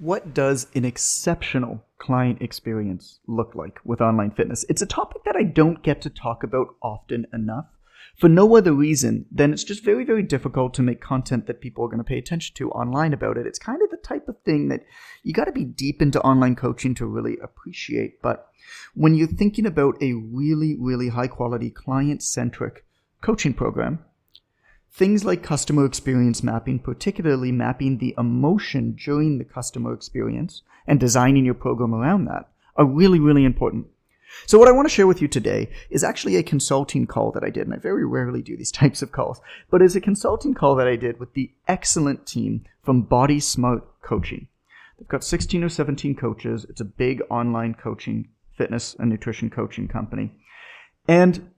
What does an exceptional client experience look like with online fitness? It's a topic that I don't get to talk about often enough for no other reason than it's just very, very difficult to make content that people are going to pay attention to online about it. It's kind of the type of thing that you got to be deep into online coaching to really appreciate. But when you're thinking about a really, really high quality client centric coaching program, things like customer experience mapping, particularly mapping the emotion during the customer experience and designing your program around that, are really, really important. So what I want to share with you today is actually a consulting call that I did, and I very rarely do these types of calls, but it's a consulting call that I did with the excellent team from Body Smart Coaching. They've got 16 or 17 coaches. It's a big online coaching, fitness and nutrition coaching company. And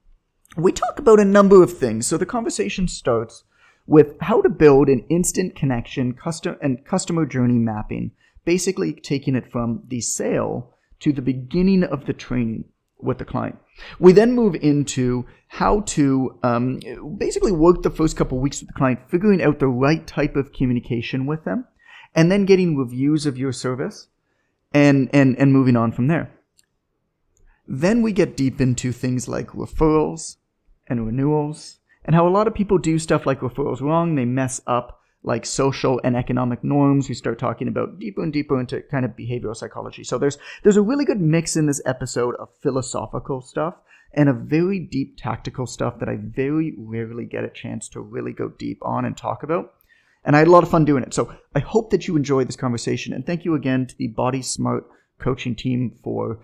we talk about a number of things. So the conversation starts with how to build an instant connection customer journey mapping, basically taking it from the sale to the beginning of the training with the client. We then move into how to basically work the first couple of weeks with the client, figuring out the right type of communication with them, and then getting reviews of your service and moving on from there. Then we get deep into things like referrals and renewals, and how a lot of people do stuff like referrals wrong. They mess up like social and economic norms. We start talking about deeper and deeper into kind of behavioral psychology. So there's a really good mix in this episode of philosophical stuff and a very deep tactical stuff that I very rarely get a chance to really go deep on and talk about. And I had a lot of fun doing it. So I hope that you enjoy this conversation. And thank you again to the Body Smart coaching team for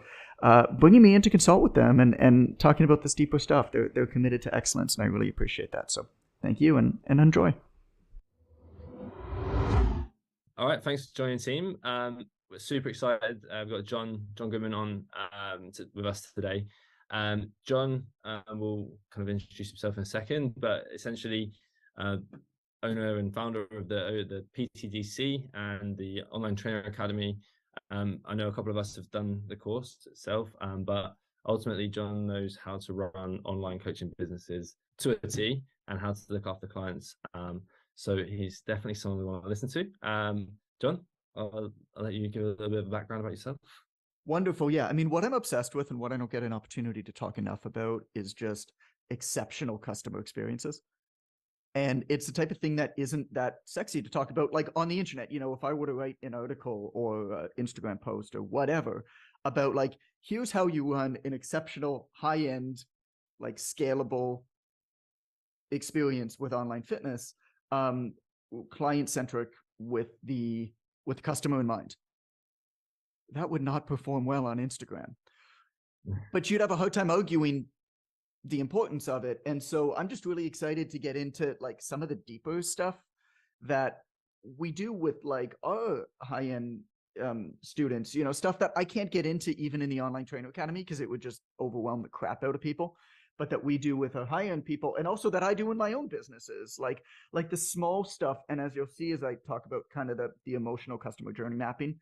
bringing me in to consult with them and talking about this deeper stuff. They're committed to excellence, and I really appreciate that. So thank you and enjoy. All right, thanks for joining the team. We're super excited. We've got John Goodman on with us today. John will kind of introduce himself in a second, but essentially owner and founder of the PTDC and the Online Trainer Academy. I know a couple of us have done the course itself, but ultimately John knows how to run online coaching businesses to a T and how to look after clients. So he's definitely someone we want to listen to. John, I'll let you give a little bit of background about yourself. Wonderful. Yeah. I mean, what I'm obsessed with and what I don't get an opportunity to talk enough about is just exceptional customer experiences. And it's the type of thing that isn't that sexy to talk about, like on the internet. You know, if I were to write an article or an Instagram post or whatever about like, here's how you run an exceptional high-end, like scalable experience with online fitness, client-centric with the customer in mind, that would not perform well on Instagram. But you'd have a hard time arguing the importance of it. And so I'm just really excited to get into like some of the deeper stuff that we do with like our high-end students, you know, stuff that I can't get into even in the Online Trainer Academy because it would just overwhelm the crap out of people, but that we do with our high-end people, and also that I do in my own businesses, like the small stuff. And as you'll see, as I talk about kind of the emotional customer journey mapping,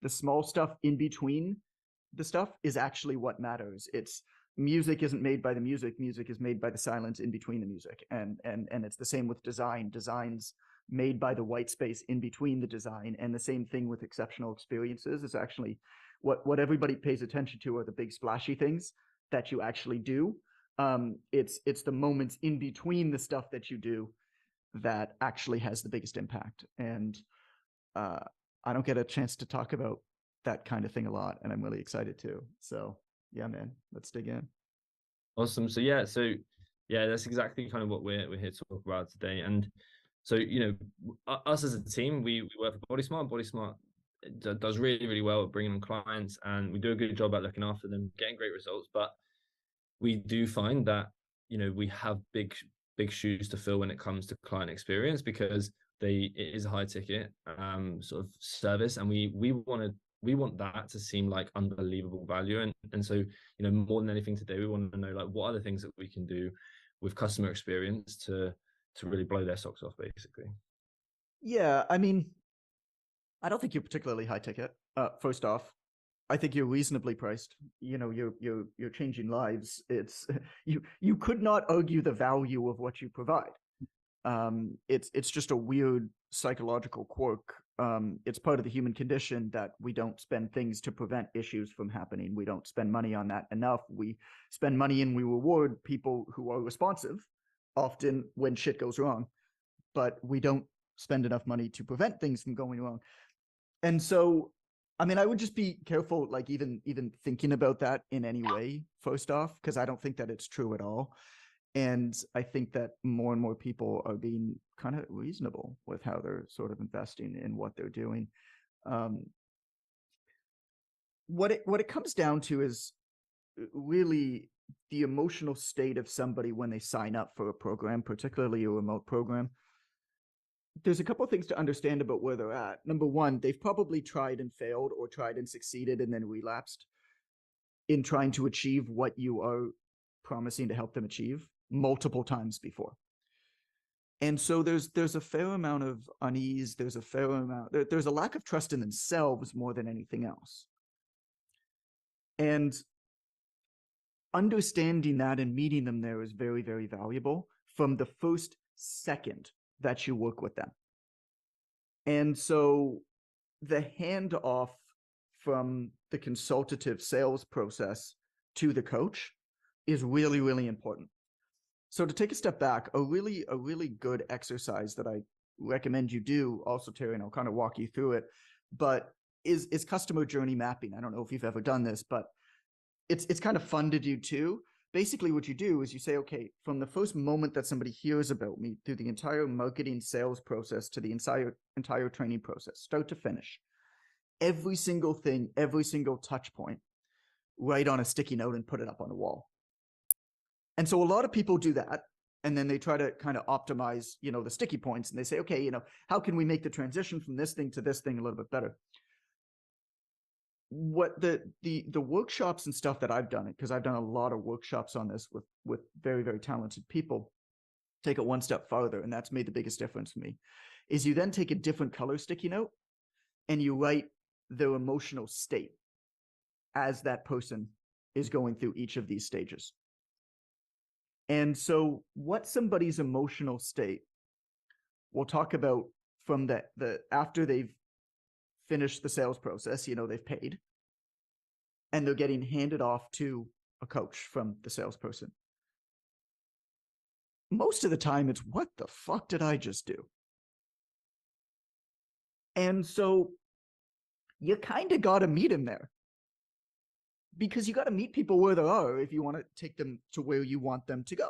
the small stuff in between the stuff is actually what matters. It's music isn't made by the music is made by the silence in between the music, and it's the same with designs made by the white space in between the design. And the same thing with exceptional experiences is actually what everybody pays attention to are the big splashy things that you actually do. It's the moments in between the stuff that you do that actually has the biggest impact. And I don't get a chance to talk about that kind of thing a lot, and I'm really excited to. So yeah, man, let's dig in. Awesome. So that's exactly kind of what we're here to talk about today. And so, you know, us as a team, we work for Body Smart. Body Smart does really, really well at bringing on clients, and we do a good job at looking after them, getting great results. But we do find that, you know, we have big shoes to fill when it comes to client experience, because it is a high ticket sort of service, and we want that to seem like unbelievable value. And so, you know, more than anything today, we want to know like what are the things that we can do with customer experience to really blow their socks off, basically. Yeah, I mean, I don't think you're particularly high ticket. First off, I think you're reasonably priced. You know, you're changing lives. It's you could not argue the value of what you provide. It's just a weird psychological quirk it's part of the human condition that we don't spend things to prevent issues from happening. We don't spend money on that enough. We spend money and we reward people who are responsive, often when shit goes wrong, but we don't spend enough money to prevent things from going wrong. And so, I mean, I would just be careful, like even thinking about that in any way, first off, because I don't think that it's true at all. And I think that more and more people are being kind of reasonable with how they're sort of investing in what they're doing. Um, what it comes down to is really the emotional state of somebody when they sign up for a program, particularly a remote program. There's a couple of things to understand about where they're at. Number one, they've probably tried and failed, or tried and succeeded and then relapsed in trying to achieve what you are promising to help them achieve multiple times before. And so there's a fair amount of unease. There's a fair amount. There's a lack of trust in themselves more than anything else. And understanding that and meeting them there is very, very valuable from the first second that you work with them. And so the handoff from the consultative sales process to the coach is really, really important. So to take a step back, a really good exercise that I recommend you do also, Terry, and I'll kind of walk you through it, but is customer journey mapping. I don't know if you've ever done this, but it's kind of fun to do too. Basically what you do is you say, okay, from the first moment that somebody hears about me through the entire marketing sales process to the entire training process, start to finish, every single thing, every single touch point, write on a sticky note and put it up on the wall. And so a lot of people do that. And then they try to kind of optimize, the sticky points. And they say, okay, how can we make the transition from this thing to this thing a little bit better? What the workshops and stuff that I've done, because I've done a lot of workshops on this with very, very talented people, take it one step farther, and that's made the biggest difference for me, is you then take a different color sticky note and you write their emotional state as that person is going through each of these stages. And so what somebody's emotional state, we'll talk about from the after they've finished the sales process, they've paid, and they're getting handed off to a coach from the salesperson. Most of the time, it's what the fuck did I just do? And so you kind of got to meet him there, because you got to meet people where they are if you want to take them to where you want them to go.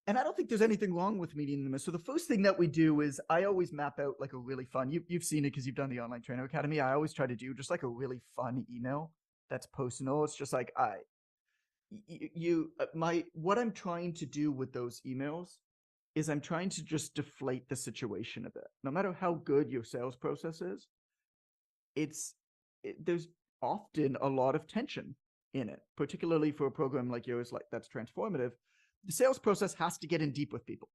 And I don't think there's anything wrong with meeting them. So the first thing that we do is I always map out like a really fun, you've seen it because you've done the Online Trainer Academy. I always try to do just like a really fun email that's personal. It's just like, what I'm trying to do with those emails is I'm trying to just deflate the situation a bit. No matter how good your sales process is, there's often a lot of tension in it, particularly for a program like yours, like that's transformative. The sales process has to get in deep with people,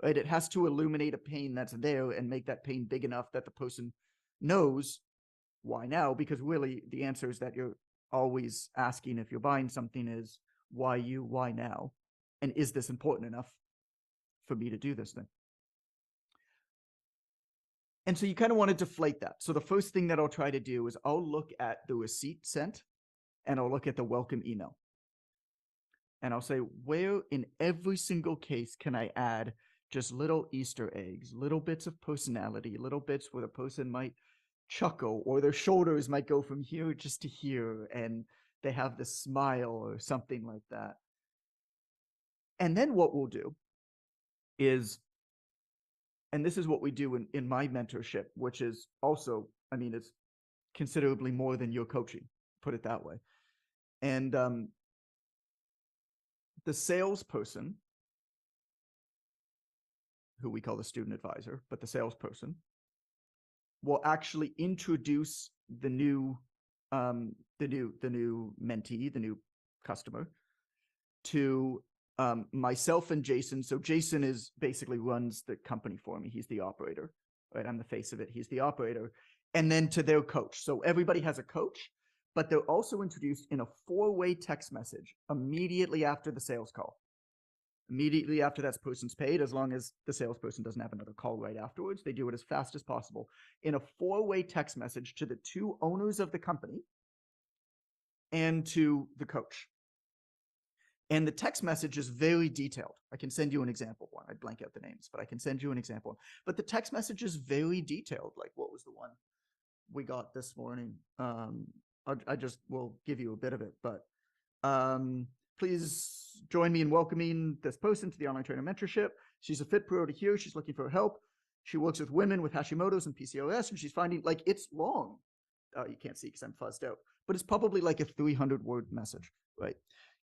right? It has to illuminate a pain that's there and make that pain big enough that the person knows why now, because really the answers that you're always asking if you're buying something is why you, why now? And is this important enough for me to do this thing? And so you kind of want to deflate that. So the first thing that I'll try to do is I'll look at the receipt sent and I'll look at the welcome email. And I'll say, where in every single case can I add just little Easter eggs, little bits of personality, little bits where the person might chuckle or their shoulders might go from here just to here and they have the smile or something like that. And then what we'll do is, and this is what we do in my mentorship, which is also, it's considerably more than your coaching, put it that way. And the salesperson, who we call the student advisor, but the salesperson will actually introduce the new mentee, the new customer, to myself and Jason. So Jason is basically runs the company for me. He's the operator, right? I'm the face of it. He's the operator. And then to their coach. So everybody has a coach, but they're also introduced in a 4-way text message immediately after the sales call. Immediately after that person's paid, as long as the salesperson doesn't have another call right afterwards, they do it as fast as possible in a 4-way text message to the 2 owners of the company and to the coach. And the text message is very detailed. I can send you an example one. I blank out the names, but I can send you an example. But the text message is very detailed. Like, what was the one we got this morning? I just will give you a bit of it, but please join me in welcoming this person to the online trainer mentorship. She's a fit pro to here. She's looking for help. She works with women with Hashimoto's and PCOS, and she's finding, like, it's long. You can't see because I'm fuzzed out, but it's probably like a 300-word message, right?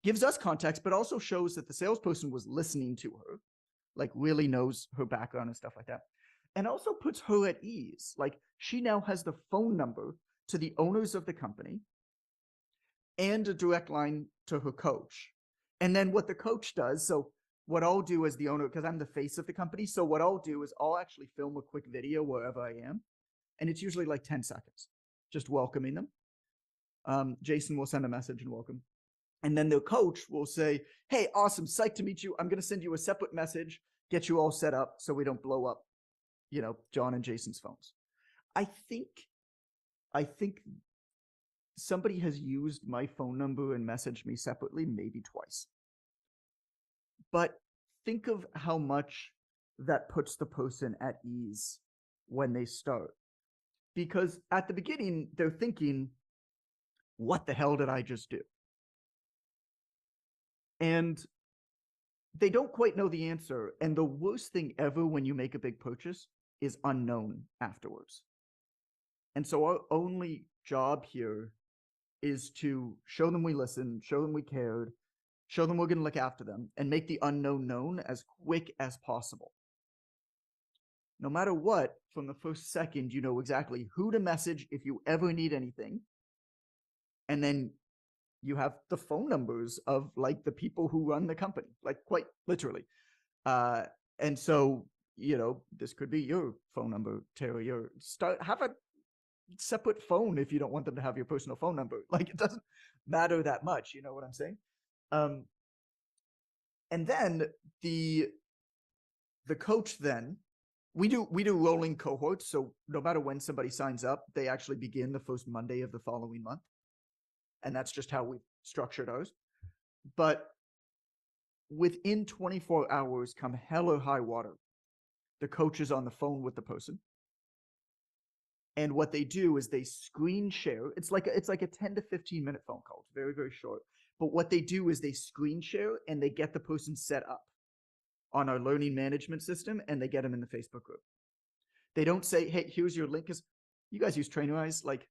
Gives us context, but also shows that the salesperson was listening to her, like really knows her background and stuff like that. And also puts her at ease. Like, she now has the phone number to the owners of the company and a direct line to her coach. And then what the coach does, so what I'll do as the owner, because I'm the face of the company, so what I'll do is I'll actually film a quick video wherever I am. And it's usually like 10 seconds, just welcoming them. Jason will send a message and welcome. And then the coach will say, hey, awesome, psyched to meet you. I'm going to send you a separate message, get you all set up so we don't blow up, John and Jason's phones. I think somebody has used my phone number and messaged me separately maybe twice. But think of how much that puts the person at ease when they start. Because at the beginning, they're thinking, what the hell did I just do? And they don't quite know the answer. And the worst thing ever when you make a big purchase is unknown afterwards. And so our only job here is to show them we listened, show them we cared, show them we're going to look after them, and make the unknown known as quick as possible. No matter what, from the first second, you know exactly who to message if you ever need anything. And then you have the phone numbers of, like, the people who run the company, like, quite literally. And so, this could be your phone number, Terry. Have a separate phone if you don't want them to have your personal phone number. Like, it doesn't matter that much. You know what I'm saying? And then the coach, then we do rolling cohorts. So no matter when somebody signs up, they actually begin the first Monday of the following month. And that's just how we've structured ours. But within 24 hours, come hell or high water, the coach is on the phone with the person. And what they do is they screen share. It's like a 10 to 15 minute phone call. It's very, very short. But what they do is they screen share and they get the person set up on our learning management system, and they get them in the Facebook group. They don't say, hey, here's your link, because you guys use Trainerize. Like,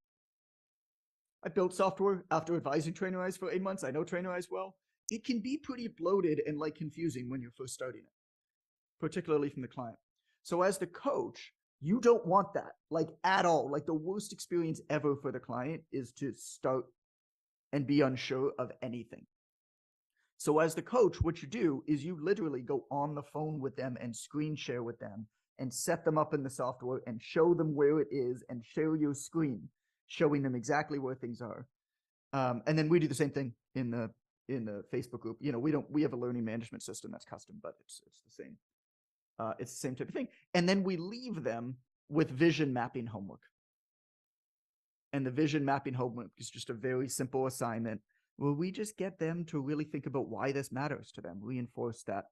I built software after advising Trainerize for 8 months. I know Trainerize well. It can be pretty bloated and, like, confusing when you're first starting it, particularly from the client. So as the coach, you don't want that, like, at all. Like, the worst experience ever for the client is to start and be unsure of anything. So as the coach, what you do is you literally go on the phone with them and screen share with them and set them up in the software and show them where it is and share your screen, showing them exactly where things are. And then we do the same thing in the Facebook group. We have a learning management system that's custom, but it's the same. It's the same type of thing. And then we leave them with vision mapping homework. And the vision mapping homework is just a very simple assignment where we just get them to really think about why this matters to them, reinforce that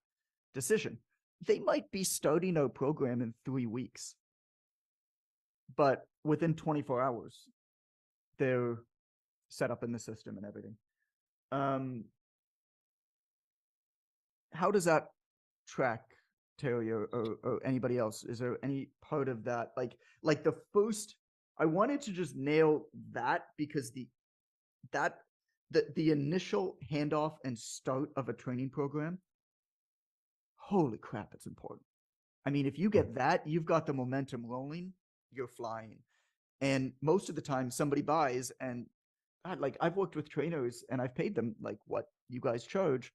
decision. They might be starting our program in 3 weeks, but within 24 hours, they're set up in the system and everything. How does that track, Terry, or anybody else? Is there any part of that, like the first? I wanted to just nail that because the initial handoff and start of a training program, holy crap, it's important. I mean, if you get that, you've got the momentum rolling, you're flying. And most of the time somebody buys, and God, like, I've worked with trainers and I've paid them like what you guys charge,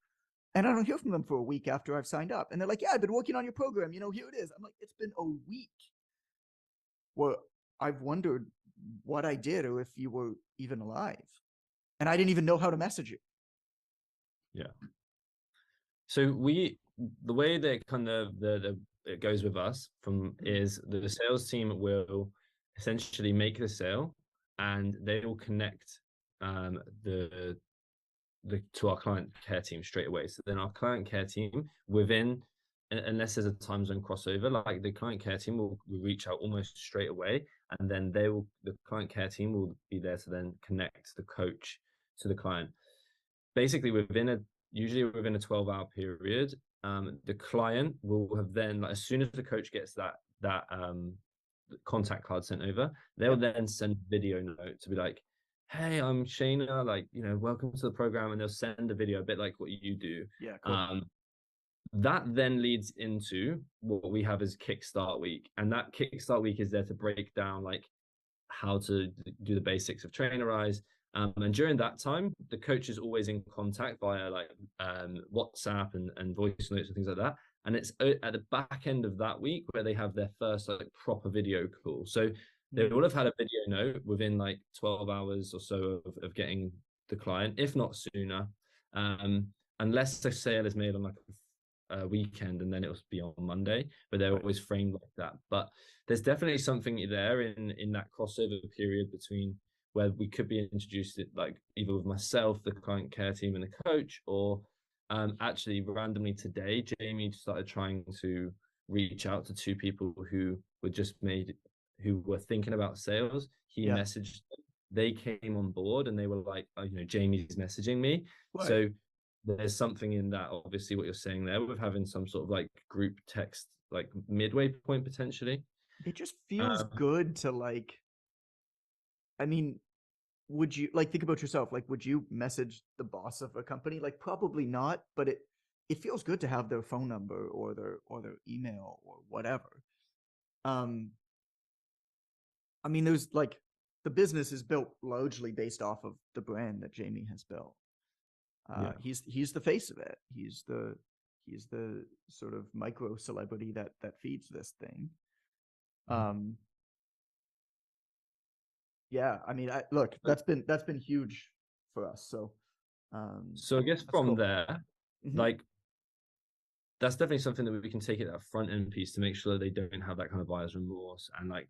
and I don't hear from them for a week after I've signed up. And they're like, yeah, I've been working on your program. Here it is. I'm like, it's been a week. Well, I've wondered what I did or if you were even alive. And I didn't even know how to message you. Yeah. So we the way that kind of the it goes with us from is the sales team will essentially make the sale, and they will connect um the to our client care team straight away. So then our client care team within, unless there's a time zone crossover, like the client care team will reach out almost straight away, and then the client care team will be there to then connect the coach to the client. Basically, usually within a 12-hour period, the client will have then, like, as soon as the coach gets that contact card sent over, they'll Yep. then send a video note to be like, hey, I'm Shayna, like, welcome to the program, and they'll send a video, a bit like what you do. Yeah, cool. That then leads into what we have as Kickstart Week, and that Kickstart Week is there to break down like how to do the basics of Trainerize. And during that time, the coach is always in contact via like WhatsApp and voice notes and things like that. And it's at the back end of that week where they have their first like proper video call. So they will have had a video note within like 12 hours or so of getting the client, if not sooner. Unless the sale is made on like a weekend, and then it'll be on Monday, but they're always framed like that. But there's definitely something there in that crossover period between where we could be introduced like either with myself, the client care team, and the coach, or actually randomly today, Jamie started trying to reach out to two people who were thinking about sales. He Yeah. messaged them. They came on board and they were like, oh, Jamie's messaging me. Right. So there's something in that, obviously, what you're saying there with having some sort of like group text, like midway point potentially. It just feels good to like, I mean, would you like think about yourself? Like, would you message the boss of a company? Like, probably not, but it feels good to have their phone number or their email or whatever. Um, I mean, there's like the business is built largely based off of the brand that Jamie has built. Yeah. He's the face of it. He's the sort of micro celebrity that feeds this thing. Um, yeah, I mean, look, that's been huge for us. So I guess that's from cool. there, like that's definitely something that we can take at that front end piece to make sure that they don't have that kind of buyer's remorse, and like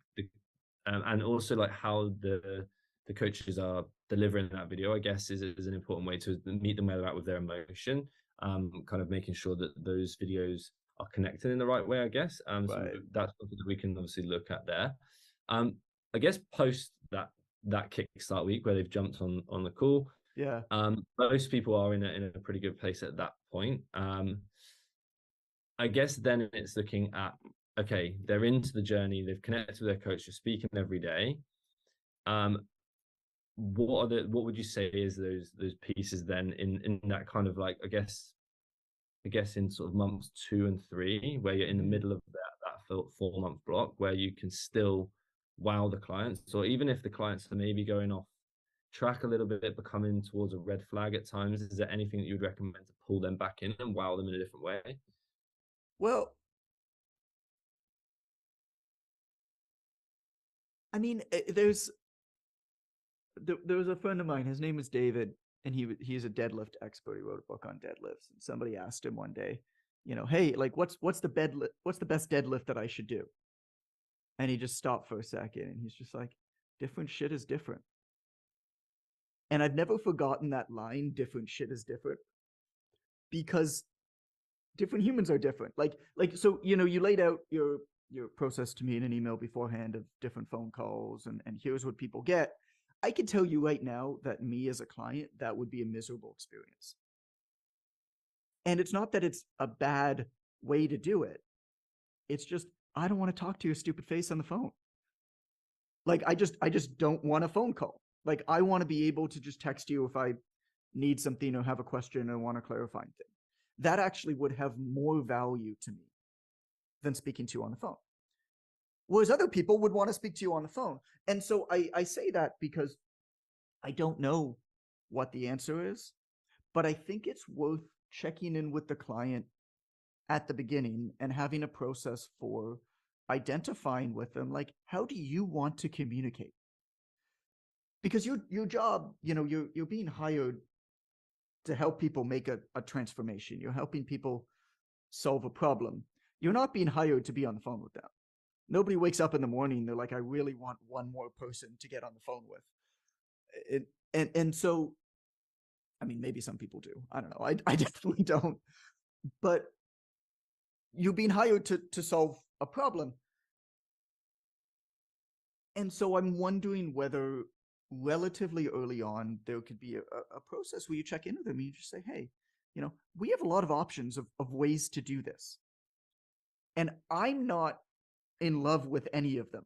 and also like how the coaches are delivering that video, I guess, is an important way to meet them where they're at with their emotion. Kind of making sure that those videos are connected in the right way, I guess. So Right. that's something that we can obviously look at there. I guess post that Kickstart Week where they've jumped on the call. Yeah. Most people are in a pretty good place at that point. I guess then it's looking at, okay, they're into the journey, they've connected with their coach, they're speaking every day. What would you say is those pieces then in that kind of like, I guess in sort of months 2 and 3, where you're in the middle of that 4-month block, where you can still wow the clients, or even if the clients are maybe going off track a little bit, becoming towards a red flag at times, is there anything that you would recommend to pull them back in and wow them in a different way? Well, I mean, there was a friend of mine. His name was David, and he's a deadlift expert. He wrote a book on deadlifts. And somebody asked him one day, hey, like what's the best deadlift that I should do? And he just stopped for a second, and he's just like, different shit is different. And I've never forgotten that line, different shit is different, because different humans are different. So you laid out your process to me in an email beforehand of different phone calls, and here's what people get. I can tell you right now that me as a client, that would be a miserable experience. And it's not that it's a bad way to do it. It's just I don't want to talk to your stupid face on the phone. Like I just don't want a phone call. Like I want to be able to just text you if I need something or have a question or want to clarify thing. That actually would have more value to me than speaking to you on the phone. Whereas other people would want to speak to you on the phone. And so I say that because I don't know what the answer is, but I think it's worth checking in with the client at the beginning and having a process for identifying with them, like, how do you want to communicate? Because your job, you're being hired to help people make a transformation. You're helping people solve a problem, you're not being hired to be on the phone with them. Nobody wakes up in the morning, they're like, I really want one more person to get on the phone with. And so, I mean, maybe some people do. I don't know. I definitely don't. But you're being hired to solve a problem. And so I'm wondering whether relatively early on there could be a process where you check in with them and you just say, hey, we have a lot of options of ways to do this. And I'm not in love with any of them.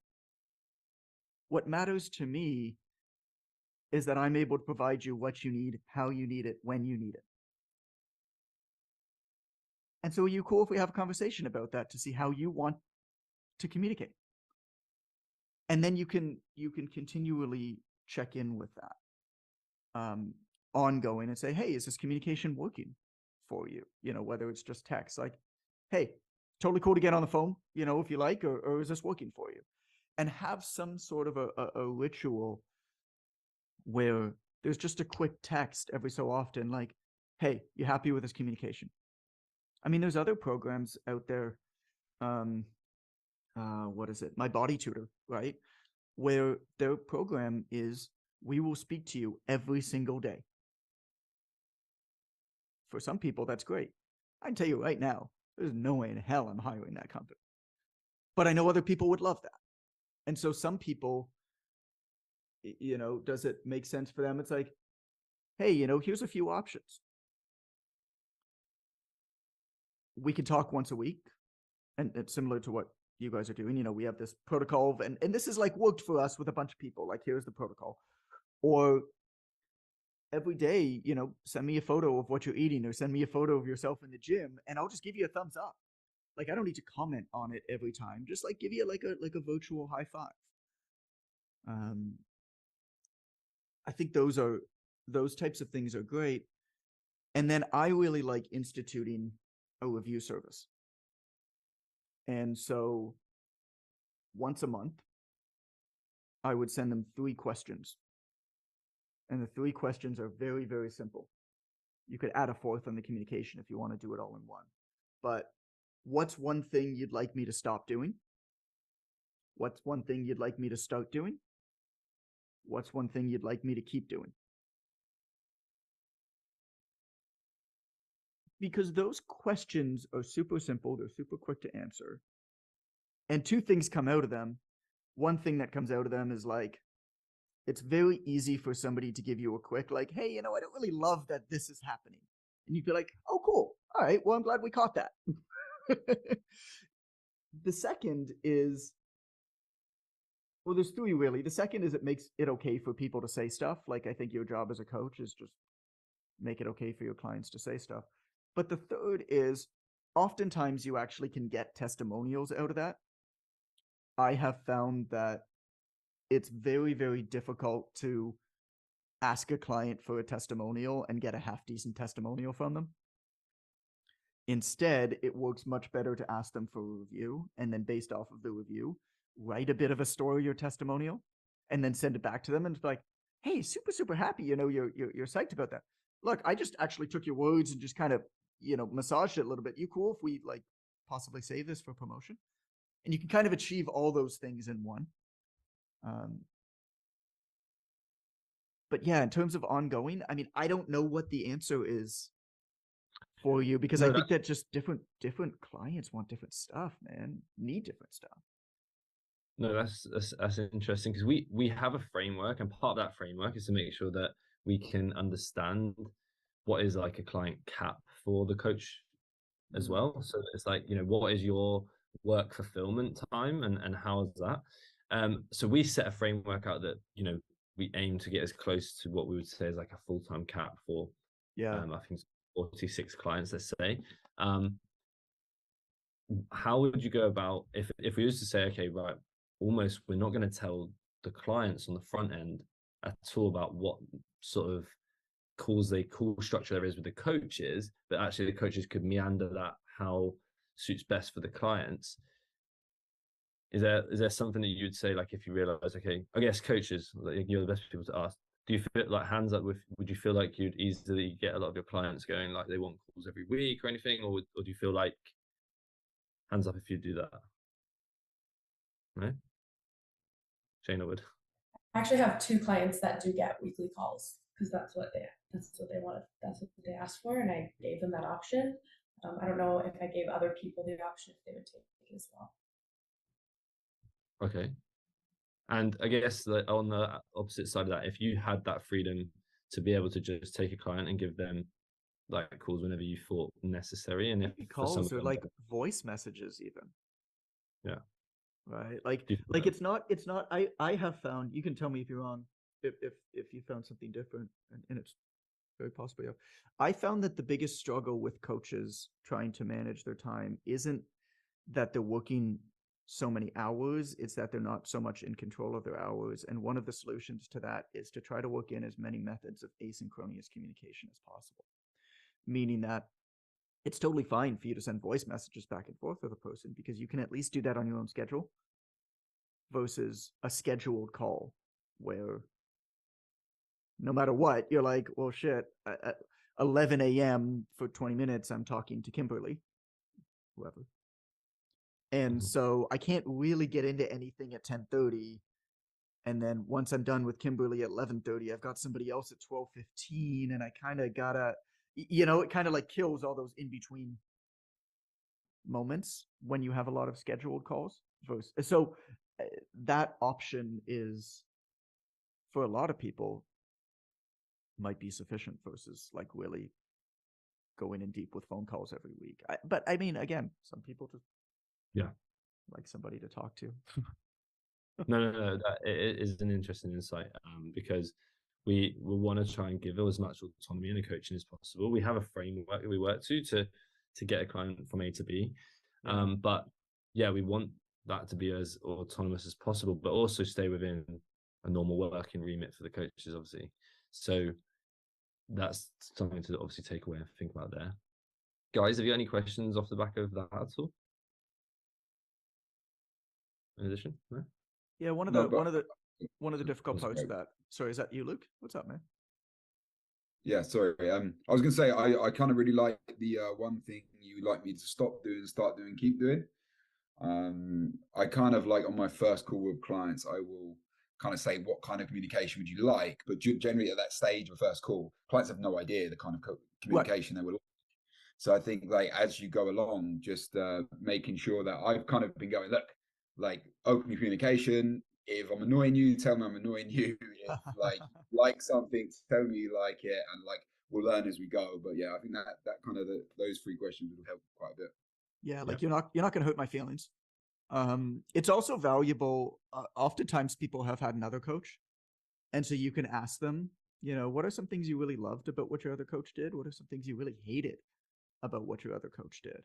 What matters to me is that I'm able to provide you what you need, how you need it, when you need it. And so are you cool if we have a conversation about that to see how you want to communicate? And then you can continually check in with that ongoing and say, hey, is this communication working for you? Whether it's just text, like, hey, totally cool to get on the phone, if you like, or is this working for you? And have some sort of a ritual where there's just a quick text every so often, like, hey, you happy with this communication? I mean, there's other programs out there. What is it? My Body Tutor, right? Where their program is, we will speak to you every single day. For some people, that's great. I can tell you right now, there's no way in hell I'm hiring that company. But I know other people would love that. And so some people, does it make sense for them? It's like, hey, here's a few options. We can talk once a week. And it's similar to what you guys are doing. We have this protocol and this is like worked for us with a bunch of people. Like, here's the protocol. Or every day, send me a photo of what you're eating or send me a photo of yourself in the gym and I'll just give you a thumbs up. Like, I don't need to comment on it every time. Just like give you like a virtual high five. I think those types of things are great. And then I really like instituting a review service. And so once a month, I would send them 3 questions. And the 3 questions are very, very simple. You could add a 4th on the communication if you want to do it all in one. But what's one thing you'd like me to stop doing? What's one thing you'd like me to start doing? What's one thing you'd like me to keep doing? Because those questions are super simple. They're super quick to answer. And 2 things come out of them. One thing that comes out of them is like, it's very easy for somebody to give you a quick, like, hey, I don't really love that this is happening. And you'd be like, oh, cool. All right, well, I'm glad we caught that. The second is, well, there's 3 really. The second is it makes it okay for people to say stuff. Like, I think your job as a coach is just make it okay for your clients to say stuff. But the third is, oftentimes you actually can get testimonials out of that. I have found that it's very, very difficult to ask a client for a testimonial and get a half decent testimonial from them. Instead, it works much better to ask them for a review, and then based off of the review, write a bit of a story or testimonial, and then send it back to them and be like, hey, super, super happy, you're psyched about that. Look, I just actually took your words and just kind of, massaged it a little bit. You cool if we like possibly save this for promotion? And you can kind of achieve all those things in one. But yeah, in terms of ongoing, I mean, I don't know what the answer is for you because I think that just different clients want different stuff, man, need different stuff. No, that's interesting because we have a framework, and part of that framework is to make sure that we can understand what is like a client cap for the coach as well. So it's like, what is your work fulfillment time and how is that? So we set a framework out that, we aim to get as close to what we would say is like a full-time cap for, I think 46 clients, let's say. How would you go about if we used to say, okay, right, almost we're not going to tell the clients on the front end at all about what sort of call structure there is with the coaches, but actually the coaches could meander that how suits best for the clients. Is there something that you would say, like, if you realize, okay, I guess coaches, like, you're the best people to ask, do you feel like, hands up, would you feel like you'd easily get a lot of your clients going like they want calls every week or anything, or do you feel like Hands up if you do that. No? Shayna would. I actually have two clients that do get weekly calls because that's what they wanted. That's what they asked for, and I gave them that option. I don't know if I gave other people the option if they would take it as well. Okay. And I guess that on the opposite side of that, if you had that freedom to be able to just take a client and give them like calls whenever you thought necessary, and if for some Calls of or them, like voice messages even. yeah, Right. Like do you feel like that? it's not I have found, you can tell me if you're wrong, if you found something different, and it's very possible. Yeah. I found that the biggest struggle with coaches trying to manage their time isn't that they're working so many hours, it's that they're not so much in control of their hours. And one of the solutions to that is to try to work in as many methods of asynchronous communication as possible. Meaning that it's totally fine for you to send voice messages back and forth with a person because you can at least do that on your own schedule versus a scheduled call where no matter what, you're like, well, shit, at 11 a.m. for 20 minutes, I'm talking to Kimberly, whoever. And Mhm. so I can't really get into anything at 10:30. And then once I'm done with Kimberly at 11:30, I've got somebody else at 12:15, and I kind of gotta, it kind of like kills all those in between moments when you have a lot of scheduled calls. So that option is, for a lot of people, might be sufficient versus like really going in deep with phone calls every week. But I mean, again, some people just Yeah. like somebody to talk to. No. That it is an interesting insight, because we will want to try and give as much autonomy in the coaching as possible. We have a framework that we work to get a client from A to B, Yeah. but yeah, we want that to be as autonomous as possible, but also stay within a normal working remit for the coaches, obviously. So that's something to obviously take away and think about there. Guys, have you got any questions off the back of that at all? In addition, no? Yeah, one of No, the but one of the difficult also, parts of that. Sorry, is that you, Luke? What's up, man? yeah, sorry. I was gonna say I kind of really like the one thing you like me to stop doing, start doing, keep doing. I kind of like on my first call with clients, I will kind of say, what kind of communication would you like? But generally at that stage of first call, clients have no idea the kind of Right. communication they will. So I think like as you go along, just making sure that I've kind of been going, look, like open communication. If I'm annoying you, tell me I'm annoying you. If like something, tell me you like it, and like we'll learn as we go. But yeah, I think that kind of those three questions will help quite a bit. Yeah, Yeah. like you're not going to hurt my feelings. It's also valuable. Oftentimes, people have had another coach, and so you can ask them, what are some things you really loved about what your other coach did? What are some things you really hated about what your other coach did?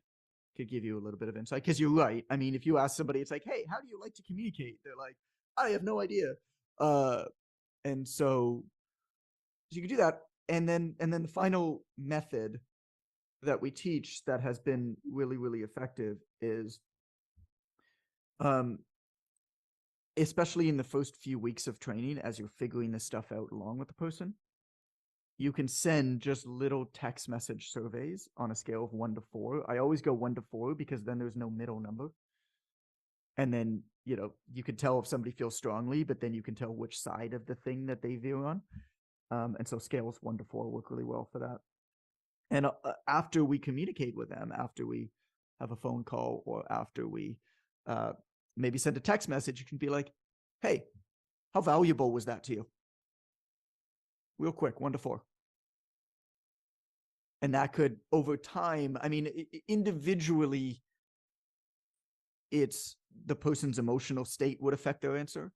Could give you a little bit of insight. Because you're right. I mean, if you ask somebody, it's like, hey, how do you like to communicate? They're like, I have no idea. And so you can do that. And then the final method that we teach that has been really, really effective is, um, especially in the first few weeks of training, as you're figuring this stuff out along with the person, you can send just little text message surveys on a scale of 1 to 4. I always go 1 to 4 because then there's no middle number. And then, you can tell if somebody feels strongly, but then you can tell which side of the thing that they veer on. And so scales 1 to 4 work really well for that. And after we communicate with them, after we have a phone call, or after we maybe send a text message, you can be like, hey, how valuable was that to you? Real quick, 1 to 4. And that could, over time, I mean, individually, it's the person's emotional state would affect their answer.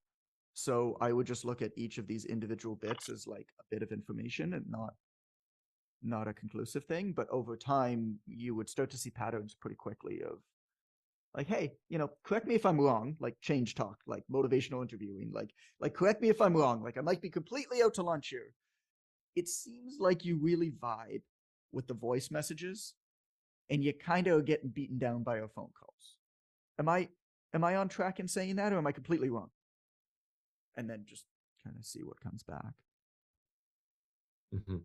So I would just look at each of these individual bits as like a bit of information and not a conclusive thing. But over time, you would start to see patterns pretty quickly of like, hey, correct me if I'm wrong, like change talk, like motivational interviewing, like correct me if I'm wrong, like I might be completely out to lunch here. It seems like you really vibe with the voice messages, and you kind of are getting beaten down by our phone calls. Am I on track in saying that, or am I completely wrong? And then just kind of see what comes back. Mm-hmm.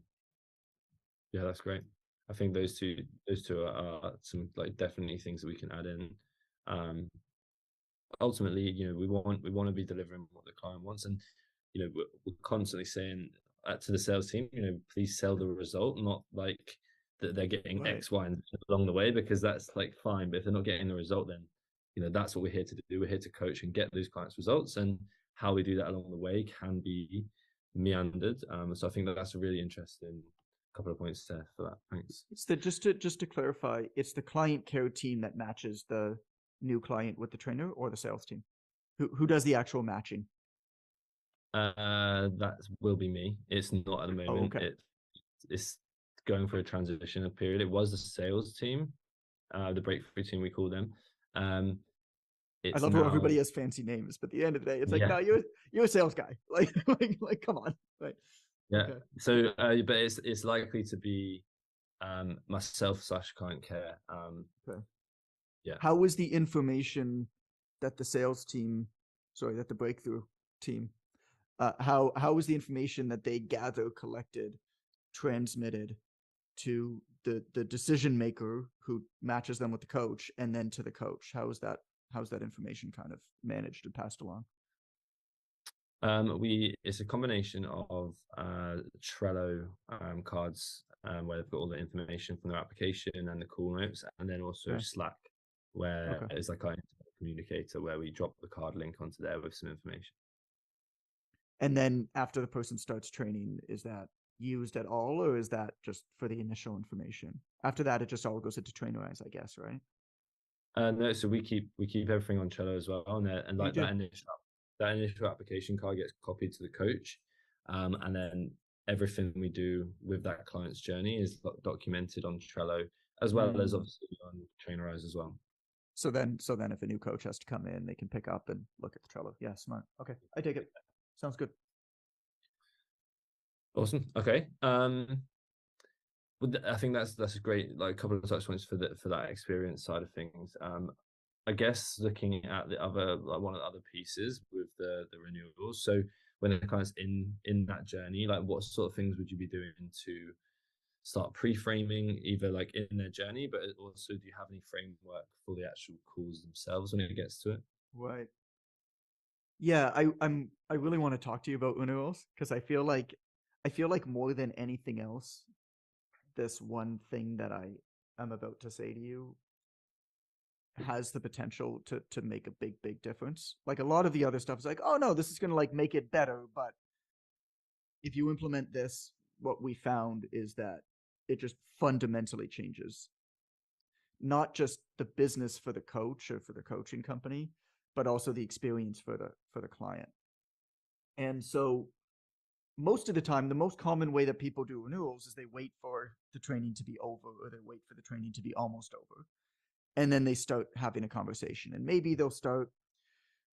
Yeah, that's great. I think those two are some like definitely things that we can add in Ultimately, we want to be delivering what the client wants, and we're constantly saying to the sales team, please sell the result, not like that they're getting Right. X, Y, and Z along the way, because that's like fine. But if they're not getting the result, then that's what we're here to do. We're here to coach and get those clients results, and how we do that along the way can be meandered. So I think that's a really interesting couple of points there for that. Thanks. It's just to clarify, it's the client care team that matches the new client with the trainer, or the sales team? Who does the actual matching? That will be me. It's not at the moment. okay. It's going through a transition period. It was the sales team, the breakthrough team we call them. I It's love how now, everybody has fancy names, but at the end of the day, it's like, yeah, no, you're a sales guy. Like come on. Right. yeah. Okay. So, but it's likely to be myself / client care. Okay. Yeah. How was the information that the sales team, that the breakthrough team, how was the information that they gather, collected, transmitted to the decision maker who matches them with the coach, and then to the coach? How's that information kind of managed and passed along? It's a combination of Trello cards, where they've got all the information from their application and the call notes, and then also Okay. Slack, where Okay. it's like our communicator, where we drop the card link onto there with some information. And then after the person starts training, is that used at all, or is that just for the initial information? After that, it just all goes into Trainerize, I guess, right? No, so we keep everything on Trello as well, and like that initial application card gets copied to the coach, and then everything we do with that client's journey is documented on Trello, as well as obviously on Trainerize as well. So then if a new coach has to come in, they can pick up and look at the Trello. Yeah, smart. Okay, I take it. Sounds good. Awesome. Okay. I think that's a great, like, couple of touch points for that experience side of things. I guess looking at the other, like, one of the other pieces with the renewals. So when the client's in that journey, like, what sort of things would you be doing to start pre-framing, either like in their journey, but also do you have any framework for the actual calls themselves when it gets to it? Right. Yeah, I really want to talk to you about renewals, because I feel like more than anything else, this one thing that I am about to say to you has the potential to make a big difference. Like, a lot of the other stuff is like, oh no, this is gonna like make it better, but if you implement this, what we found is that it just fundamentally changes not just the business for the coach or for the coaching company, but also the experience for the client. And so most of the time, the most common way that people do renewals is they wait for the training to be over, or they wait for the training to be almost over, and then they start having a conversation. And maybe they'll start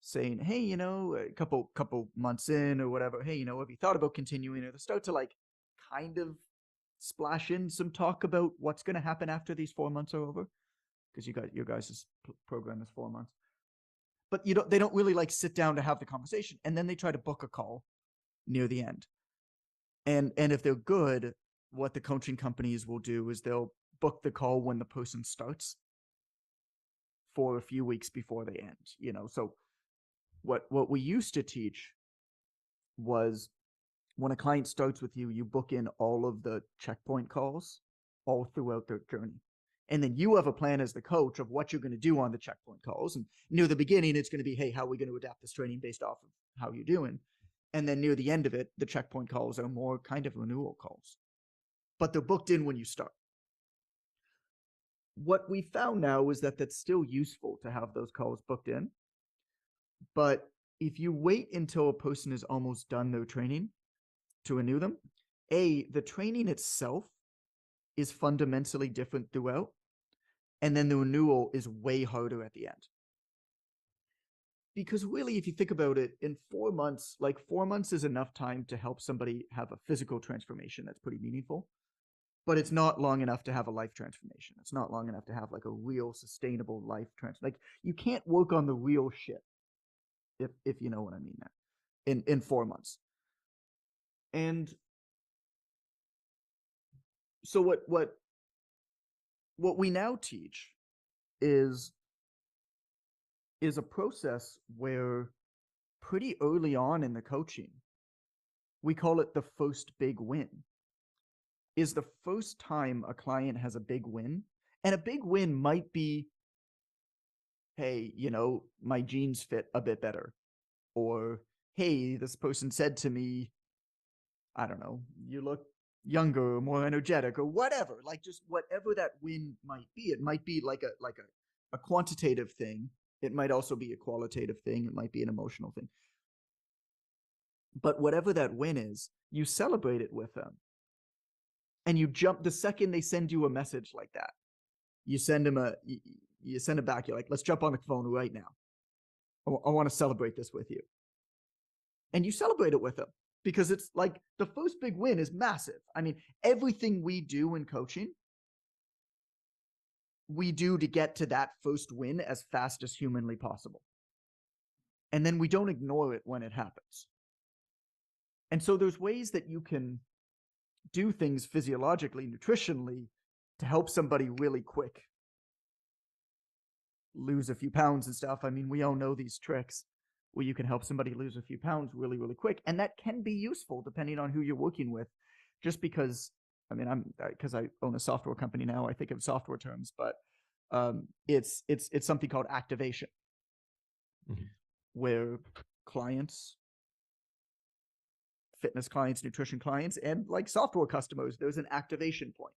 saying, hey, a couple months in or whatever, hey, have you thought about continuing? Or they start to like kind of splash in some talk about what's going to happen after these 4 months are over, because your guys' program is 4 months. But they don't really like sit down to have the conversation, and then they try to book a call near the end. And if they're good, what the coaching companies will do is they'll book the call when the person starts for a few weeks before they end. So what we used to teach was, when a client starts with you, you book in all of the checkpoint calls all throughout their journey. And then you have a plan as the coach of what you're going to do on the checkpoint calls. And near the beginning, it's going to be, hey, how are we going to adapt this training based off of how you're doing? And then near the end of it, the checkpoint calls are more kind of renewal calls, but they're booked in when you start. What we found now is that that's still useful to have those calls booked in. But if you wait until a person is almost done their training to renew them, the training itself is fundamentally different throughout, and then the renewal is way harder at the end. Because really, if you think about it, in 4 months, like 4 months is enough time to help somebody have a physical transformation that's pretty meaningful, but it's not long enough to have a life transformation. It's not long enough to have like a real sustainable life transformation. Like, you can't work on the real shit, if you know what I mean, there, in 4 months. And so what we now teach is is a process where pretty early on in the coaching, we call it the first big win. Is the first time a client has a big win. And a big win might be, hey, my jeans fit a bit better. Or, hey, this person said to me, I don't know, you look younger, more energetic, or whatever. Like just whatever that win might be. It might be like a quantitative thing. It might also be a qualitative thing. It might be an emotional thing. But whatever that win is, you celebrate it with them. And you jump the second they send you a message like that. You send them you send it back. You're like, let's jump on the phone right now. I want to celebrate this with you. And you celebrate it with them because it's like the first big win is massive. I mean, everything we do in coaching, we do to get to that first win as fast as humanly possible. And then we don't ignore it when it happens. And so there's ways that you can do things physiologically, nutritionally, to help somebody really quick lose a few pounds and stuff. I mean, we all know these tricks where you can help somebody lose a few pounds really, really quick. And that can be useful depending on who you're working with. Just because, I mean, because I own a software company now, I think of software terms, but it's something called activation, where clients, fitness clients, nutrition clients, and like software customers, there's an activation point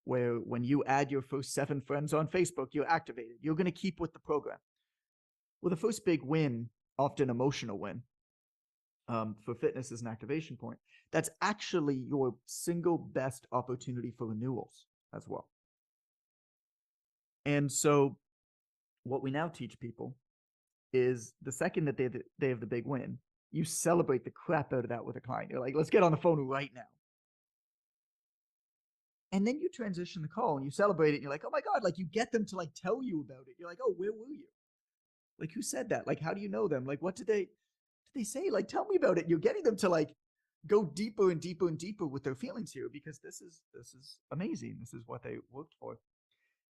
where when you add your first 7 friends on Facebook, you're activated. You're going to keep with the program. Well, the first big win, often emotional win, for fitness is an activation point. That's actually your single best opportunity for renewals as well. And so what we now teach people is the second that they have the big win, you celebrate the crap out of that with a client. You're like, let's get on the phone right now. And then you transition the call and you celebrate it. And you're like, oh my God, like you get them to like tell you about it. You're like, oh, where were you? Like, who said that? Like, how do you know them? Like, what did they say? Like, tell me about it. You're getting them to like go deeper and deeper and deeper with their feelings here because this is amazing. This is what they worked for.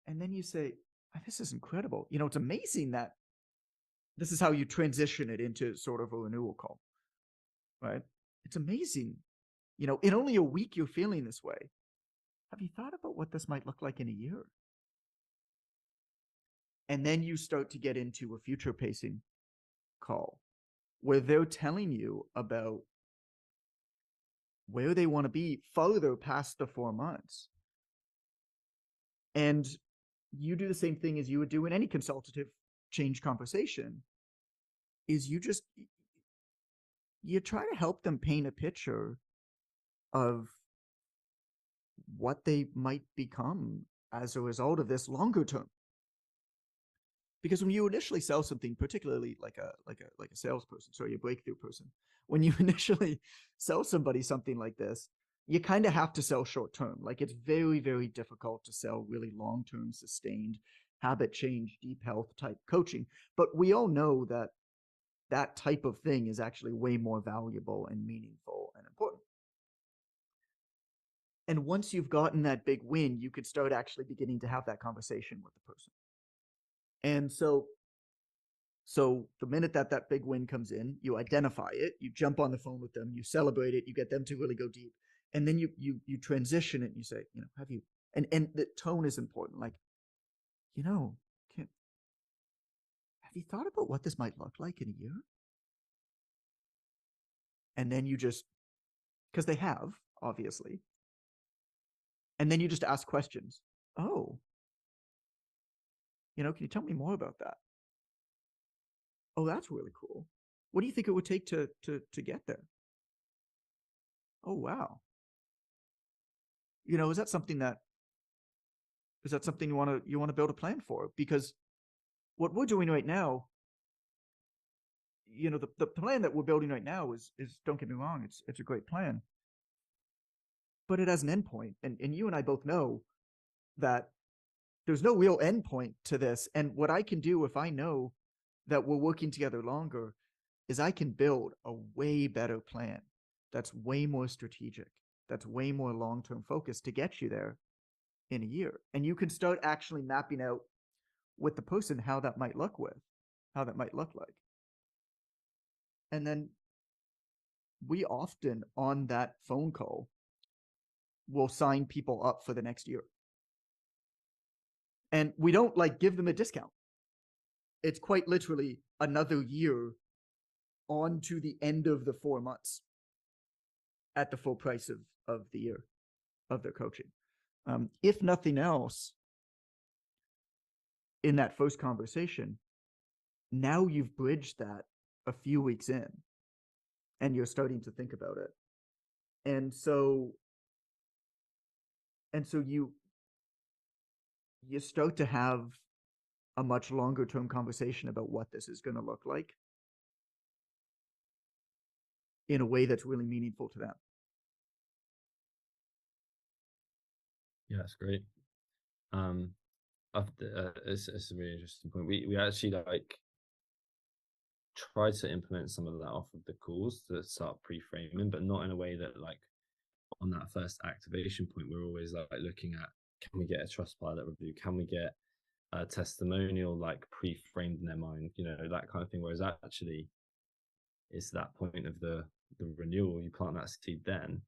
And then you say, oh, this is incredible. It's amazing that this is how you transition it into sort of a renewal call, right? It's amazing. In only a week, you're feeling this way. Have you thought about what this might look like in a year? And then you start to get into a future pacing call where they're telling you about where they want to be further past the 4 months. And you do the same thing as you would do in any consultative change conversation, is you try to help them paint a picture of what they might become as a result of this longer term. Because when you initially sell something, particularly like a salesperson, sorry, a breakthrough person, when you initially sell somebody something like this, you kind of have to sell short term. Like it's very, very difficult to sell really long term, sustained habit change, deep health type coaching. But we all know that that type of thing is actually way more valuable and meaningful and important. And once you've gotten that big win, you could start actually beginning to have that conversation with the person. And so the minute that big win comes in, you identify it, you jump on the phone with them, you celebrate it, you get them to really go deep. And then you transition it and you say, have you, and the tone is important. Like, have you thought about what this might look like in a year? And then you just, because they have, obviously. And then you just ask questions. Oh, can you tell me more about that? Oh, that's really cool. What do you think it would take to get there? Oh, wow. Is that something you want to build a plan for? Because what we're doing right now, the plan that we're building right now is don't get me wrong, it's a great plan. But it has an endpoint. And you and I both know that there's no real endpoint to this. And what I can do if I know that we're working together longer is I can build a way better plan that's way more strategic, that's way more long-term focused to get you there in a year. And you can start actually mapping out with the person how that might look with. how that might look like. And then we often on that phone call will sign people up for the next year. And we don't like give them a discount. It's quite literally another year on to the end of the 4 months at the full price of the year of their coaching. If nothing else, in that first conversation, now you've bridged that a few weeks in and you're starting to think about it. And so you start to have a much longer term conversation about what this is going to look like in a way that's really meaningful to them. Yeah, that's great. It's a really interesting point. We actually like tried to implement some of that off of the calls to start pre-framing, but not in a way that like on that first activation point, we're always like looking at, can we get a Trustpilot review? Can we get a testimonial like pre-framed in their mind? You know, that kind of thing. Whereas actually, it's that point of the renewal. You plant that seed then,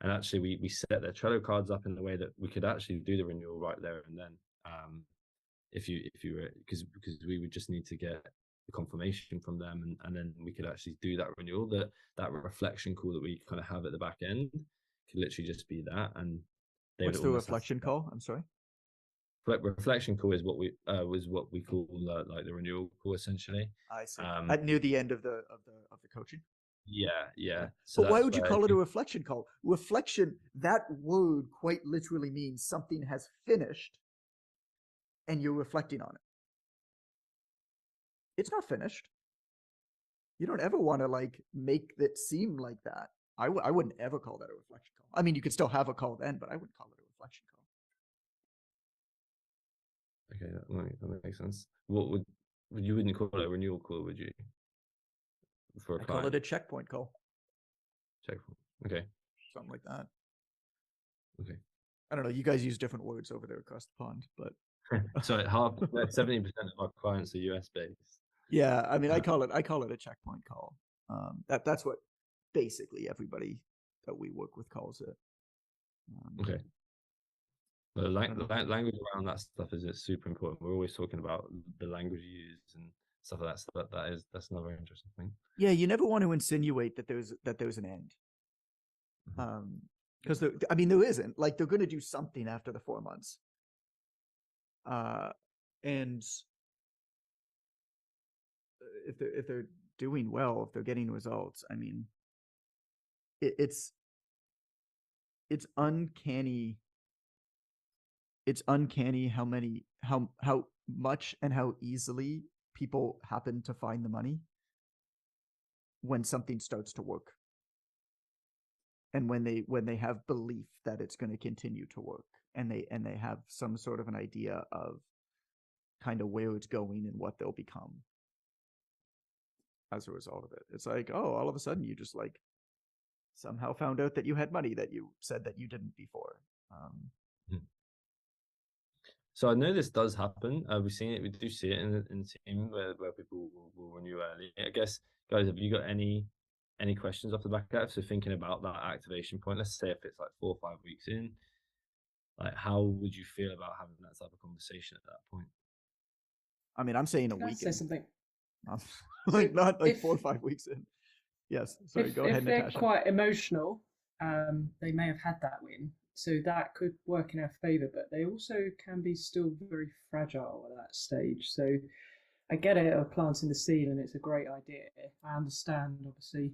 and actually we set their Trello cards up in the way that we could actually do the renewal right there and then. If you were, because we would just need to get the confirmation from them, and then we could actually do that renewal. That reflection call that we kind of have at the back end could literally just be that. And what's the reflection call? I'm sorry. Reflection call is what we call like the renewal call essentially. I see. Near the end of the coaching. Yeah. So but why would you call it a reflection call? Reflection, that word quite literally means something has finished and you're reflecting on it. It's not finished. You don't ever want to like make it seem like that. I wouldn't ever call that a reflection call. I mean, you could still have a call then, but I wouldn't call it a reflection call. Okay, that makes sense. What you wouldn't call it a renewal call, would you? For a client? Call it a checkpoint call. Checkpoint. Okay. Something like that. Okay. I don't know. You guys use different words over there across the pond, but. So 70% of our clients are US based. Yeah, I mean, I call it a checkpoint call. That's what basically everybody that we work with calls it. Okay. The language around that stuff is super important. We're always talking about the language you use and stuff like that. So that's another interesting thing. Yeah, you never want to insinuate that there's an end. Because I mean, there isn't. Like, they're going to do something after the 4 months. And if they're doing well, if they're getting results, I mean, it's uncanny. It's uncanny how much and how easily people happen to find the money when something starts to work, and when they have belief that it's going to continue to work, and they have some sort of an idea of kind of where it's going and what they'll become as a result of it. It's like, oh, all of a sudden you just like somehow found out that you had money that you said that you didn't before. So I know this does happen. We've seen it. We do see it in the team where people will renew early. I guess, guys, have you got any questions off the back of that? So thinking about that activation point, let's say if it's like 4 or 5 weeks in, like how would you feel about having that type of conversation at that point? I mean, I'm saying a week. Say something. Like not like 4 or 5 weeks in. Yes. Sorry. Go ahead, Natasha. If they're quite emotional, they may have had that win. So that could work in our favour, but they also can be still very fragile at that stage. So I get it of planting the seed, and it's a great idea. I understand, obviously,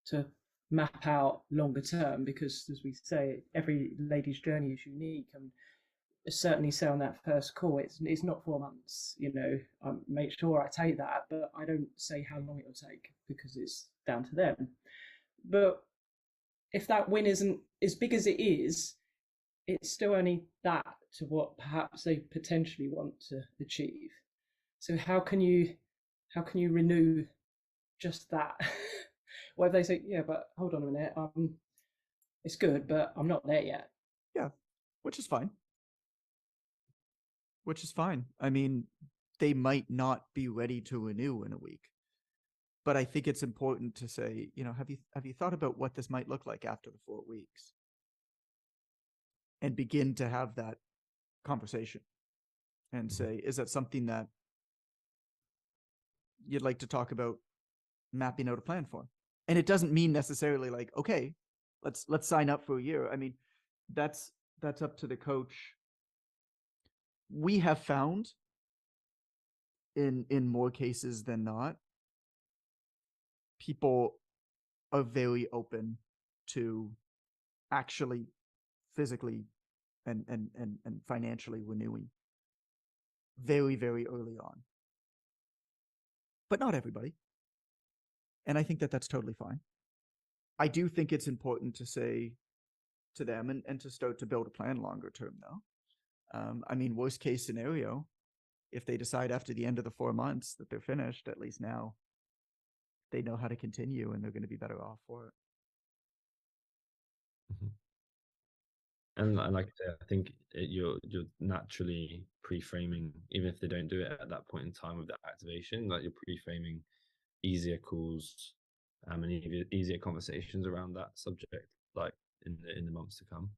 to map out longer term, because, as we say, every lady's journey is unique. And certainly say on that first call, it's not 4 months. You know, I make sure I take that, but I don't say how long it will take because it's down to them. But if that win isn't as big as it is, it's still only that to what perhaps they potentially want to achieve. So how can you renew just that? Or if they say, yeah, but hold on a minute, it's good, but I'm not there yet. Yeah, which is fine. I mean, they might not be ready to renew in a week. But I think it's important to say, have you thought about what this might look like after the 4 weeks? And begin to have that conversation and say, is that something that you'd like to talk about mapping out a plan for? And it doesn't mean necessarily like, okay, let's sign up for a year. I mean, that's up to the coach. We have found in more cases than not, people are very open to actually physically and financially renewing very, very early on. But not everybody. And I think that that's totally fine. I do think it's important to say to them and to start to build a plan longer term, though. I mean, worst case scenario, if they decide after the end of the 4 months that they're finished, at least now they know how to continue and they're going to be better off for it. And like I say, I think you're naturally pre-framing, even if they don't do it at that point in time of the activation, like you're pre-framing easier calls and easier conversations around that subject, like in the months to come.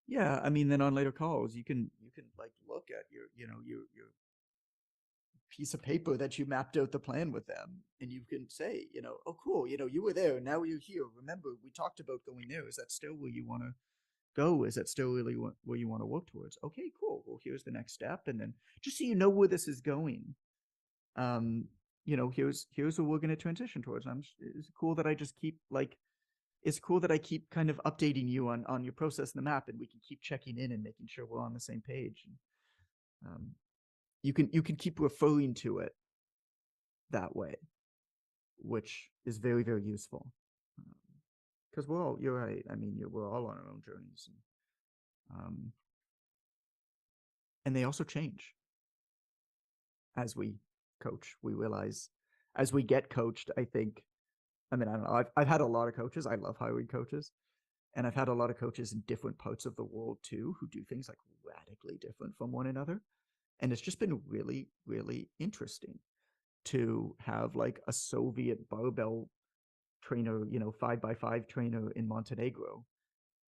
Yeah, I mean, then on later calls, you can like look at your piece of paper that you mapped out the plan with them, and you can say, oh, cool, you were there, now you're here. Remember, we talked about going there. Is that still where you want to go? Is that still really where you want to work towards? Okay, cool. Well, here's the next step, and then just so you know where this is going, here's what we're going to transition towards. It's cool that I just keep it's cool that I keep kind of updating you on your process in the map, and we can keep checking in and making sure we're on the same page. And, you can keep referring to it that way, which is very, very useful. Because you're right. I mean, we're all on our own journeys, and they also change as we coach. We realize as we get coached, I think. I mean, I don't know. I've had a lot of coaches. I love hiring coaches, and I've had a lot of coaches in different parts of the world too, who do things like radically different from one another. And it's just been really, really interesting to have like a Soviet barbell trainer, 5x5 trainer in Montenegro,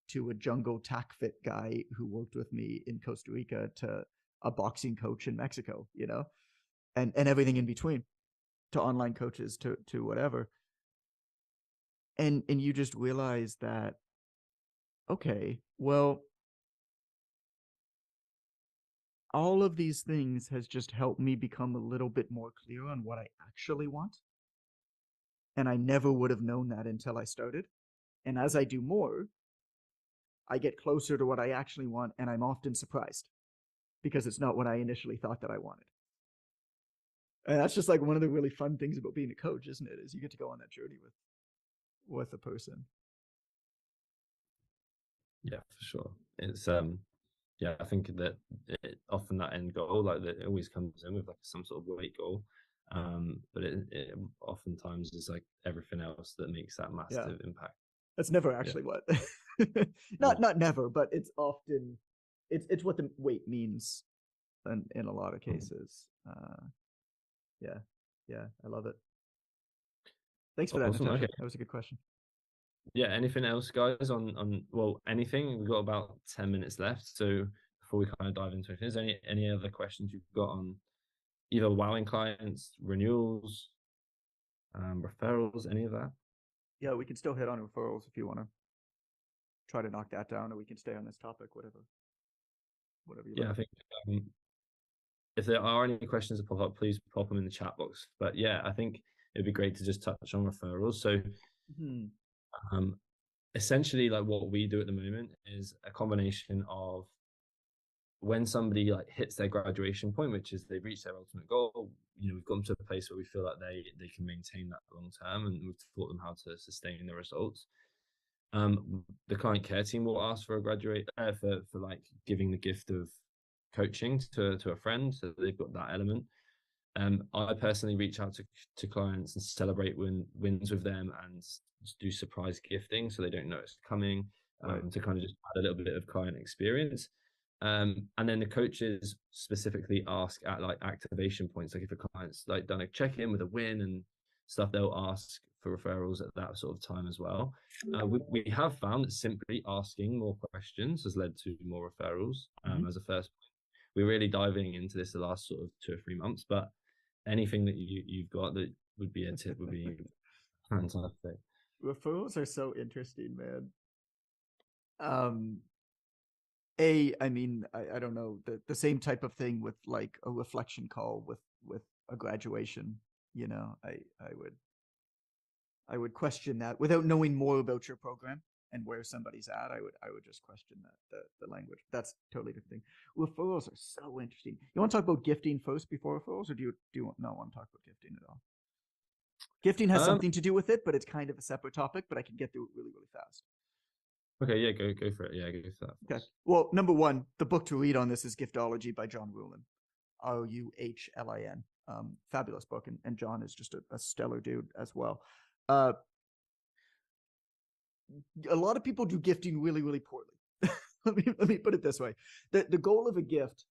to a jungle tack fit guy who worked with me in Costa Rica, to a boxing coach in Mexico, and everything in between, to online coaches, to whatever. And you just realize that, okay, well, all of these things has just helped me become a little bit more clear on what I actually want. And I never would have known that until I started. And as I do more, I get closer to what I actually want, and I'm often surprised because it's not what I initially thought that I wanted. And that's just like one of the really fun things about being a coach, isn't it? Is you get to go on that journey with a person. Yeah, for sure. It's I think that often that end goal, like that, it always comes in with like some sort of weight goal, but it oftentimes is like everything else that makes that massive impact. That's never actually what. not never, but it's often it's what the weight means in a lot of cases. Yeah, I love it. Thanks for that, Awesome. Natasha. Okay. That was a good question. Yeah, anything else, guys, on anything? We've got about 10 minutes left, so before we kind of dive into it, is there any other questions you've got on either wowing clients, renewals, referrals, any of that? Yeah, we can still hit on referrals if you want to try to knock that down, or we can stay on this topic, whatever you like. I think if there are any questions that pop up, please pop them in the chat box. But yeah, I think it'd be great to just touch on referrals. So essentially, like what we do at the moment is a combination of when somebody like hits their graduation point, which is they've reached their ultimate goal, we've got them to a place where we feel like they can maintain that long term, and we've taught them how to sustain the results. The client care team will ask for a graduate for like giving the gift of coaching to a friend, so they've got that element. I personally reach out to clients and celebrate wins with them and do surprise gifting so they don't know it's coming, to kind of just add a little bit of client experience. And then the coaches specifically ask at like activation points, like if a client's like done a check-in with a win and stuff, they'll ask for referrals at that sort of time as well. We have found that simply asking more questions has led to more referrals as a first point. We're really diving into this the last sort of 2 or 3 months, but anything that you've got that would be a tip would be fantastic. Referrals are so interesting, man. I mean, I don't know, the same type of thing with like a reflection call with a graduation. You know, I would question that without knowing more about your program and where somebody's at. I would just question that the language. That's totally different thing. Referrals are so interesting. You want to talk about gifting first before referrals, or do you not want to talk about gifting at all? Gifting has something to do with it, but it's kind of a separate topic. But I can get through it really, really fast. Okay, yeah, go for it. Yeah, go for that. Okay. Well, number one, the book to read on this is Giftology by John Ruhlin, Ruhlin. Fabulous book, and John is just a stellar dude as well. A lot of people do gifting really, really poorly. let me put it this way: the goal of a gift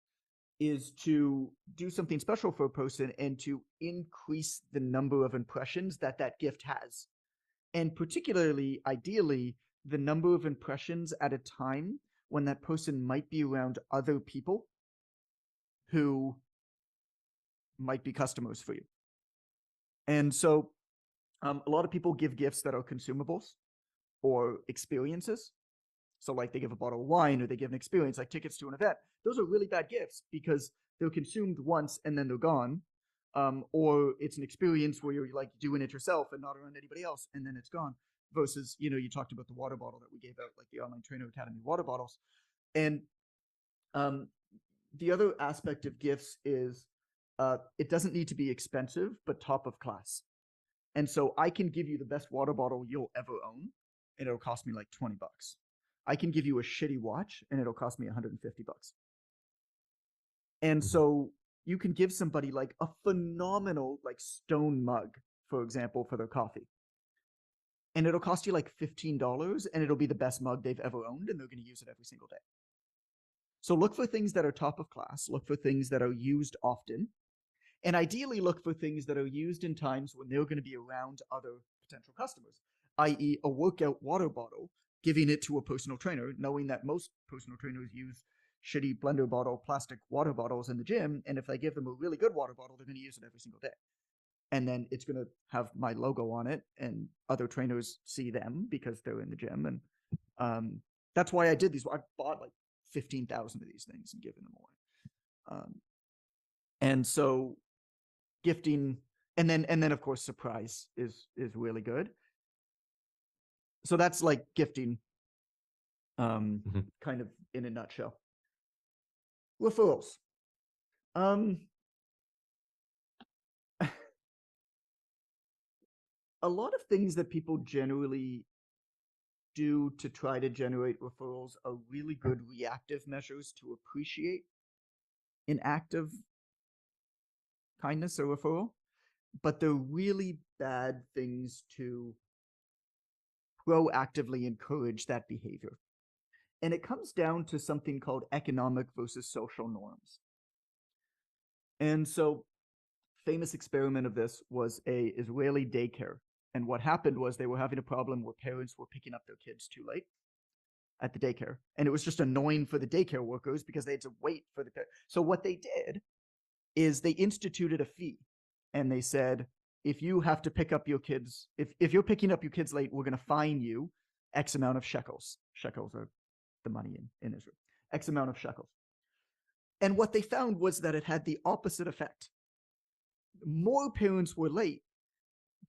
is to do something special for a person and to increase the number of impressions that gift has, and particularly, ideally, the number of impressions at a time when that person might be around other people who might be customers for you. And so a lot of people give gifts that are consumables or experiences. So like they give a bottle of wine or they give an experience like tickets to an event. Those are really bad gifts because they're consumed once and then they're gone. Or it's an experience where you're like doing it yourself and not around anybody else and then it's gone. Versus, you know, you talked about the water bottle that we gave out, like the Online Trainer Academy water bottles. And the other aspect of gifts is it doesn't need to be expensive, but top of class. And so I can give you the best water bottle you'll ever own, and it'll cost me like $20. I can give you a shitty watch, and it'll cost me $150. And so you can give somebody like a phenomenal like stone mug, for example, for their coffee. And it'll cost you like $15, and it'll be the best mug they've ever owned, and they're going to use it every single day. So look for things that are top of class, look for things that are used often, and ideally look for things that are used in times when they're going to be around other potential customers, i.e. a workout water bottle, giving it to a personal trainer, knowing that most personal trainers use shitty blender bottle, plastic water bottles in the gym, and if I give them a really good water bottle, they're going to use it every single day. And then it's going to have my logo on it, and other trainers see them because they're in the gym. And that's why I did these. I bought like 15,000 of these things and given them away. And so gifting, and then of course surprise is really good. So that's like gifting, kind of in a nutshell. Referrals. A lot of things that people generally do to try to generate referrals are really good reactive measures to appreciate an act of kindness or referral, but they're really bad things to proactively encourage that behavior. And it comes down to something called economic versus social norms. And so, famous experiment of this was a Israeli daycare. And what happened was they were having a problem where parents were picking up their kids too late at the daycare. And it was just annoying for the daycare workers because they had to wait for the parents. So what they did is they instituted a fee. And they said, if you have to pick up your kids, if you're picking up your kids late, we're going to fine you X amount of shekels. Shekels are the money in Israel. X amount of shekels. And what they found was that it had the opposite effect. More parents were late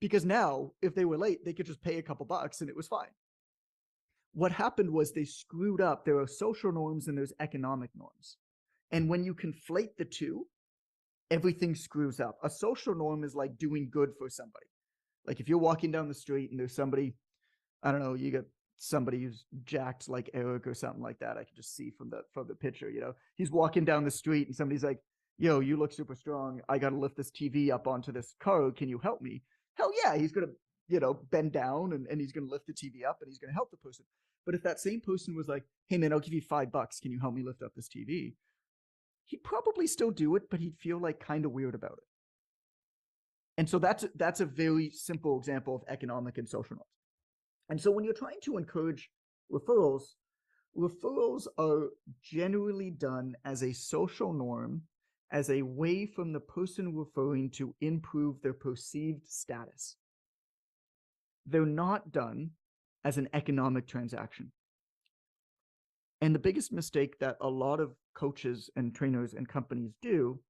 because now, if they were late, they could just pay a couple bucks and it was fine. What happened was they screwed up. There are social norms and there's economic norms. And when you conflate the two, everything screws up. A social norm is like doing good for somebody. Like if you're walking down the street and there's somebody, I don't know, you got somebody who's jacked like Eric or something like that. I can just see from the picture, you know, he's walking down the street and somebody's like, yo, you look super strong. I got to lift this TV up onto this car. Can you help me? Hell yeah. He's going to, you know, bend down and he's going to lift the TV up and he's going to help the person. But if that same person was like, hey man, I'll give you $5, can you help me lift up this TV? He'd probably still do it, but he'd feel like kind of weird about it. And so that's a very simple example of economic and social norms. And so when you're trying to encourage referrals, referrals are generally done as a social norm, as a way from the person referring to improve their perceived status. They're not done as an economic transaction. And the biggest mistake that a lot of coaches and trainers and companies do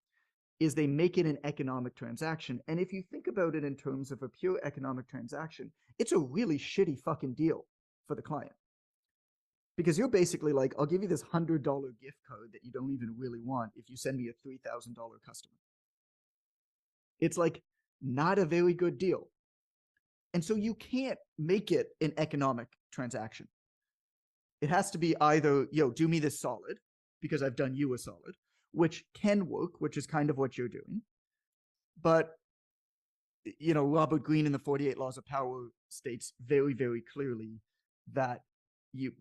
is they make it an economic transaction. And if you think about it in terms of a pure economic transaction, it's a really shitty fucking deal for the client. Because you're basically like, I'll give you this $100 gift card that you don't even really want if you send me a $3,000 customer. It's like not a very good deal. And so you can't make it an economic transaction. It has to be either, yo, do me this solid because I've done you a solid, which can work, which is kind of what you're doing. But, you know, Robert Greene in the 48 Laws of Power states very, very clearly that you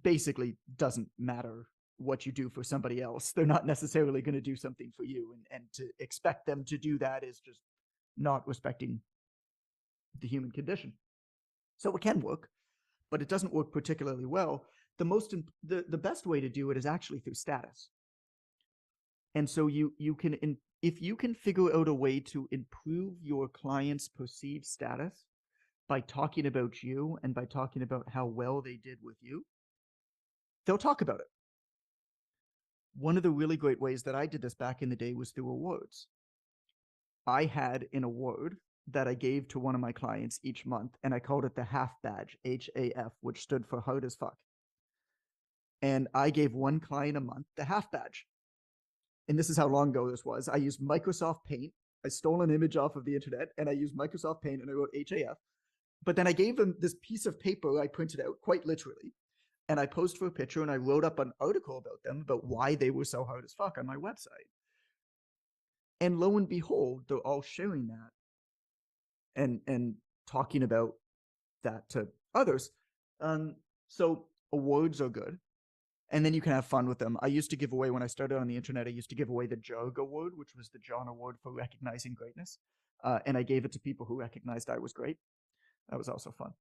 basically doesn't matter what you do for somebody else. They're not necessarily going to do something for you. And to expect them to do that is just not respecting the human condition. So it can work, but it doesn't work particularly well. The best way to do it is actually through status. And so you can, if you can figure out a way to improve your client's perceived status by talking about you and by talking about how well they did with you, they'll talk about it. One of the really great ways that I did this back in the day was through awards. I had an award that I gave to one of my clients each month, and I called it the HAF badge, HAF, which stood for hard as fuck. And I gave one client a month the HAF badge. And this is how long ago this was. I used Microsoft Paint. I stole an image off of the internet, and I used Microsoft Paint, and I wrote HAF. But then I gave them this piece of paper I printed out, quite literally, and I posed for a picture, and I wrote up an article about them, about why they were so hard as fuck on my website. And lo and behold, they're all sharing that and talking about that to others. So awards are good. And then you can have fun with them. I used to give away, when I started on the internet, I used to give away the JOG Award, which was the John Award for recognizing greatness. And I gave it to people who recognized I was great. That was also fun.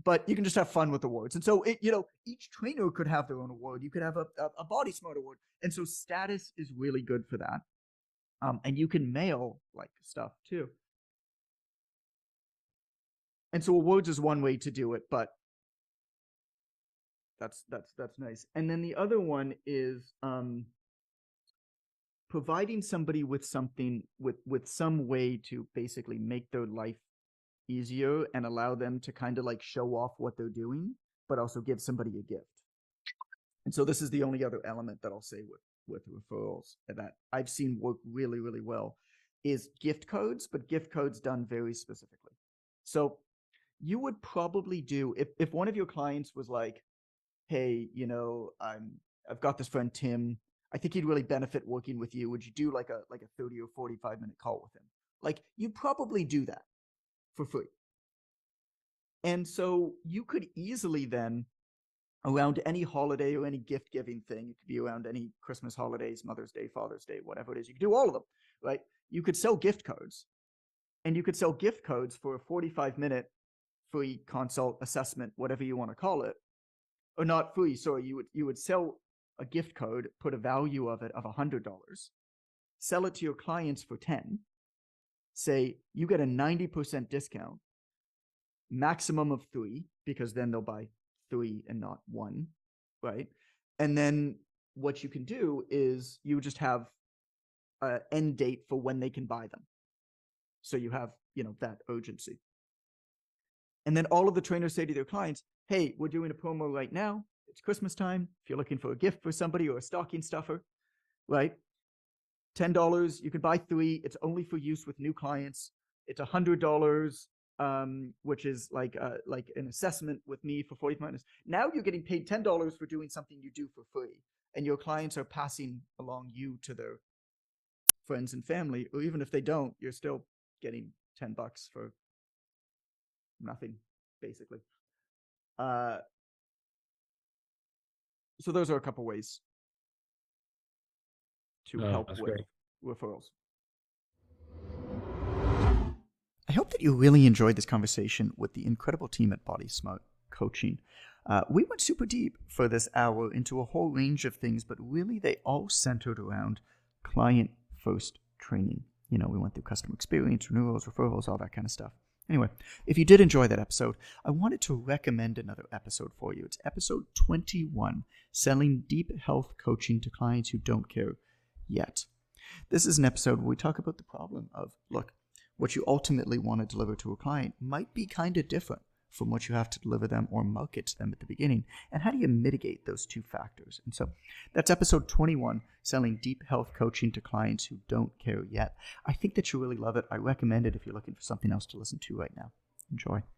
But you can just have fun with awards. And so, each trainer could have their own award. You could have a Body Smart Award. And so status is really good for that. And you can mail like stuff too. And so awards is one way to do it, but that's nice. And then the other one is providing somebody with something, with some way to basically make their life easier and allow them to kind of like show off what they're doing, but also give somebody a gift. And so this is the only other element that I'll say with referrals that I've seen work really, really well is gift codes, but gift codes done very specifically. So you would probably do, if one of your clients was like, hey, I've got this friend Tim, I think he'd really benefit working with you. Would you do like a 30 or 45-minute call with him? Like, you probably do that for free. And so you could easily then, around any holiday or any gift giving thing, it could be around any Christmas holidays, Mother's Day, Father's Day, whatever it is, you could do all of them, right? You could sell gift codes, and you could sell gift codes for a 45-minute free consult, assessment, whatever you want to call it. Or not free, sorry, you would sell a gift code, put a value of it of $100, sell it to your clients for 10, say you get a 90% discount, maximum of 3, because then they'll buy 3 and not 1, right? And then what you can do is you just have an end date for when they can buy them. So you have, that urgency. And then all of the trainers say to their clients, hey, we're doing a promo right now. It's Christmas time. If you're looking for a gift for somebody or a stocking stuffer, right? $10, you can buy 3. It's only for use with new clients. It's $100, which is like an assessment with me for 45 minutes. Now you're getting paid $10 for doing something you do for free. And your clients are passing along you to their friends and family. Or even if they don't, you're still getting $10 for nothing, basically. So those are a couple ways to help That's with great. referrals. I hope that you really enjoyed this conversation with the incredible team at Body Smart Coaching. We went super deep for this hour into a whole range of things, but really they all centered around client-first training. We went through customer experience, renewals, referrals, all that kind of stuff. Anyway, if you did enjoy that episode, I wanted to recommend another episode for you. It's episode 21, Selling Deep Health Coaching to Clients Who Don't Care Yet. This is an episode where we talk about the problem of, look, what you ultimately want to deliver to a client might be kind of different from what you have to deliver them or market to them at the beginning. And how do you mitigate those two factors? And so that's episode 21, Selling Deep Health Coaching to Clients Who Don't Care Yet. I think that you'll really love it. I recommend it if you're looking for something else to listen to right now. Enjoy.